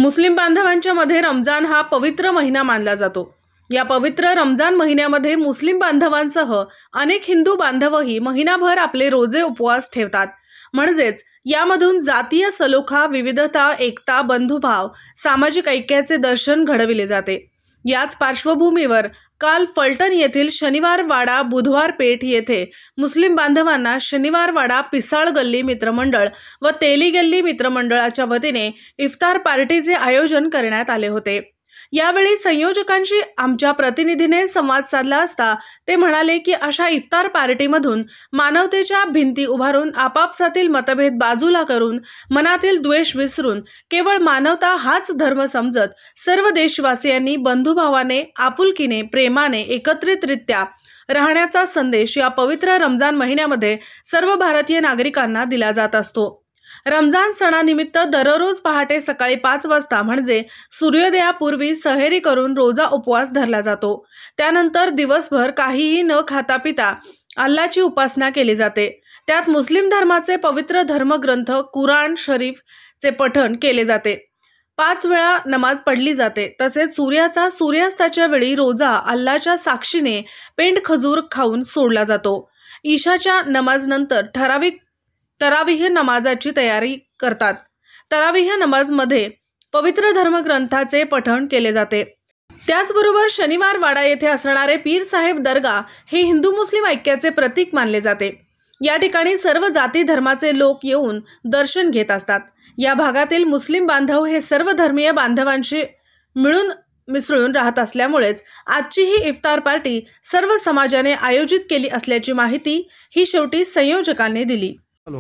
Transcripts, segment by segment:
मुस्लिम बांधवांच्या मध्ये रमजान हा पवित्र महिना मानला जातो। या पवित्र रमजान महिन्यामध्ये मुस्लिम बांधवांसह अनेक हिंदू बांधवही महिनाभर आपले रोजे उपवास ठेवतात। म्हणजेच यामधून जातीय सलोखा, विविधता, एकता, बंधुभाव, सामाजिक ऐक्याचे दर्शन घडविले जाते। याच पार्श्वभूमीवर काल फलटण येथील शनिवार वाडा बुधवार पेठ येथे मुस्लिम बांधवांना शनिवार वाडा पिसाळ गल्ली मित्रमंडळ व तेली गल्ली मित्रमंडळाच्या वतीने इफ्तार पार्टीचे आयोजन करण्यात आले होते। यावेळी संयोजकांशी आमच्या प्रतिनिधीने संवाद साधला असता ते म्हणाले की अशा इफ्तार पार्टीमधून मानवतेच्या भिंती उभारून आपापसातील मतभेद बाजूला करून मनातील द्वेष विसरून केवळ मानवता हाच धर्म समजत सर्व देशवासियांनी बंधुभावाने, आपुलकीने, प्रेमाने एकत्रितरित्या राहण्याचा संदेश या पवित्र रमजान महिन्यामध्ये सर्व भारतीय नागरिकांना दिला जात असतो। रमजान सणानिमित्त दररोज पहाटे सकाळी 5 वाजता म्हणजे सूर्योदयापूर्वी सहेरी करून रोजा उपवास धरला जातो। त्यानंतर दिवसभर काहीही न खाता पिता अल्लाची उपासना केली जाते। त्यात मुस्लिम धर्माचे पवित्र धर्मग्रंथ कुराण शरीफचे पठण केले जाते। 5 वेळा नमाज पढ़ली जाते। तसेच सूर्यास्ताच्या वेळी रोजा अल्लाच्या साक्षीने पेंड खजूर खाऊन सोडला जातो। ईशाच्या नमाजनंतर तरावीह नमाजाची तयारी करतात। तरावीह नमाजमध्ये पवित्र धर्मग्रंथाचे पठण केले जाते। त्याचबरोबर शनिवार वाडा येथे असणारे पीर साहेब दर्गा हे हिंदू मुस्लिम ऐक्याचे प्रतीक मानले जाते। या ठिकाणी सर्व जाती धर्माचे लोक येऊन दर्शन घेत असतात। या भागातील मुस्लिम बांधव हे सर्व धर्मीय बांधवांशी मिळून मिसळून राहत असल्यामुळेच आजची ही इफ्तार पार्टी सर्व समाजाने आयोजित केली असल्याची माहिती ही शेवटी संयोजकांनी दिली। हेलो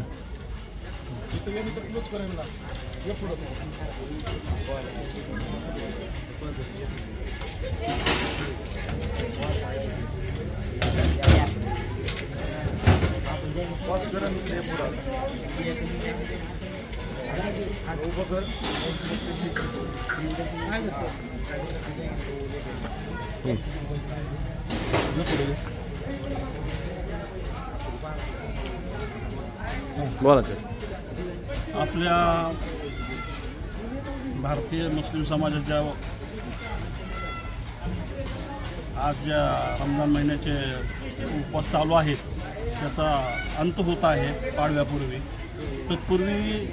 बोला आपल्या भारतीय मुस्लिम समाजाच्या आज ज्या रमजान महिन्याचे उपवास चालू आहेत त्याचा अंत होत आहे पाडव्यापूर्वी। तत्पूर्वी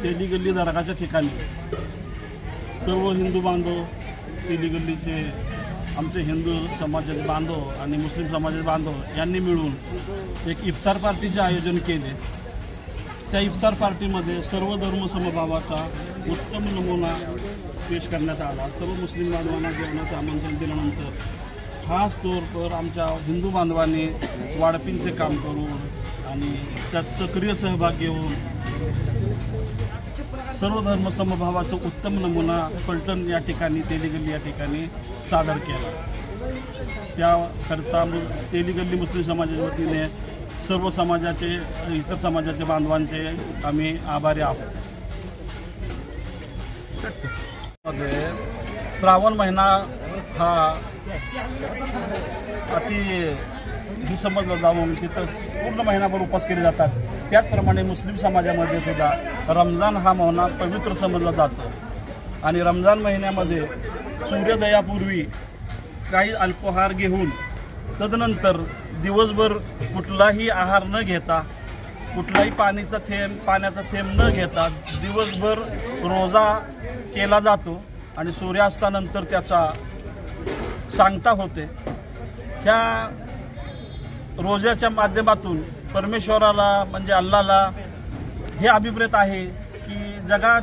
तेली गल्ली दर्गाच्या ठिकाणी सर्व हिंदू बांधव, तेली गल्लीचे आमचे हिंदू समाजाचे बांधव आणि मुस्लिम समाजाचे बांधव यांनी मिळून एक इफ्तार पार्टीचे आयोजन केले। त्या इफ्तार पार्टीमध्ये सर्व धर्म समभावाचा उत्तम नमुना पेश करण्यात आला। सर्व मुस्लिम बांधवांना जेवणाचे आमंत्रण दिल्यानंतर खास तौर पर आमच्या हिंदू बांधवांनी वाढपींचे काम करून आणि त्यात सक्रिय सहभाग घेऊन सर्व धर्म समभावाचा उत्तम नमुना फलटण या ठिकाणी, तेली गल्ली या ठिकाणी सादर केला। त्याकरता तेली गल्ली मुस्लिम समाजाच्या वतीने सर्व समाजाचे, इतर समाजाच्या बांधवांचे आम्ही आभारी आहोत। श्रावण महिना हा ही समजला जाऊन तिथं पूर्ण महिनाभर उपवास केले जातात। त्याचप्रमाणे मुस्लिम समाजामध्ये सुद्धा रमजान हा महिना पवित्र समजला जातो आणि रमजान महिन्यामध्ये सूर्योदयापूर्वी काही अल्पाहार घेऊन तदनंतर दिवसभर कुठलाही आहार न घेता, कुठलाही पाण्याचा थेंब न घेता दिवसभर रोजा केला जातो आणि सूर्यास्तानंतर त्याचा सांगता होते। ह्या रोजाच्या माध्यमातून परमेश्वराला म्हणजे अल्लाहला हे अभिप्रेत आहे की जगात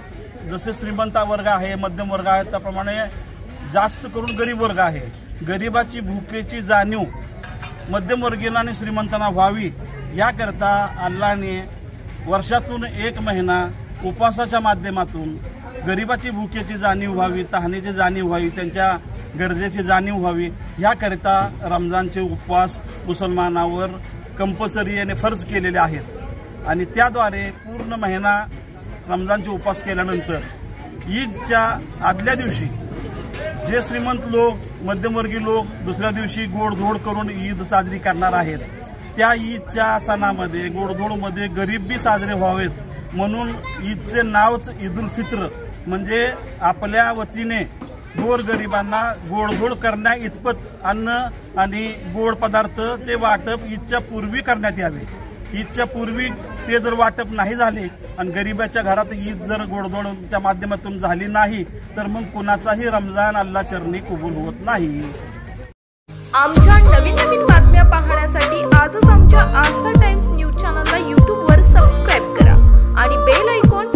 जसे श्रीमंत वर्ग आहे, मध्यम वर्ग आहे, त्याप्रमाणे जास्त करून गरीब वर्ग आहे। गरिबाची भुकेची जाणीव मध्यमवर्गीयांना आणि श्रीमंतांना व्हावी याकरता अल्लाहने वर्षातून 1 महिना उपवासाच्या माध्यमातून गरिबाची भुकेची जाणीव व्हावी, तहानेची जाणीव व्हावी, त्यांच्या गरजेची जाणीव व्हावी याकरिता रमजानचे उपवास मुसलमानावर कंपल्सरी आणि फर्ज केलेले आहेत आणि त्याद्वारे पूर्ण महिना रमजानचे उपवास केल्यानंतर ईदच्या आदल्या दिवशी जे श्रीमंत लोक, मध्यमवर्गीय लोक दुसऱ्या दिवशी गोडधोड करून ईद साजरी करणार आहेत, त्या ईदच्या सणामध्ये गोडधोडमध्ये गरीब बी साजरे व्हावेत म्हणून ईदचे नावच ईद उल फित्र म्हणजे आपल्या वतीने गोरगरिबांना गोडधोड करण्या इतपत अन्न आणि गोड पदार्थचे वाटप ईदच्या पूर्वी करण्यात यावे। ईदच्या पूर्वी ते जर वाटप नाही झाले आणि गरिबाच्या घरात ईद जर गोडधोडच्या माध्यमातून झाली नाही तर मग कुणाचाही रमजान अल्लाह चरणी कबूल होत नाही। आमच्या नवीन बातम्या पाहण्यासाठी आजच आमच्या आस्था टाइम्स न्यूज चॅनलला YouTube वर सबस्क्राइब करा आणि बेल आयकॉन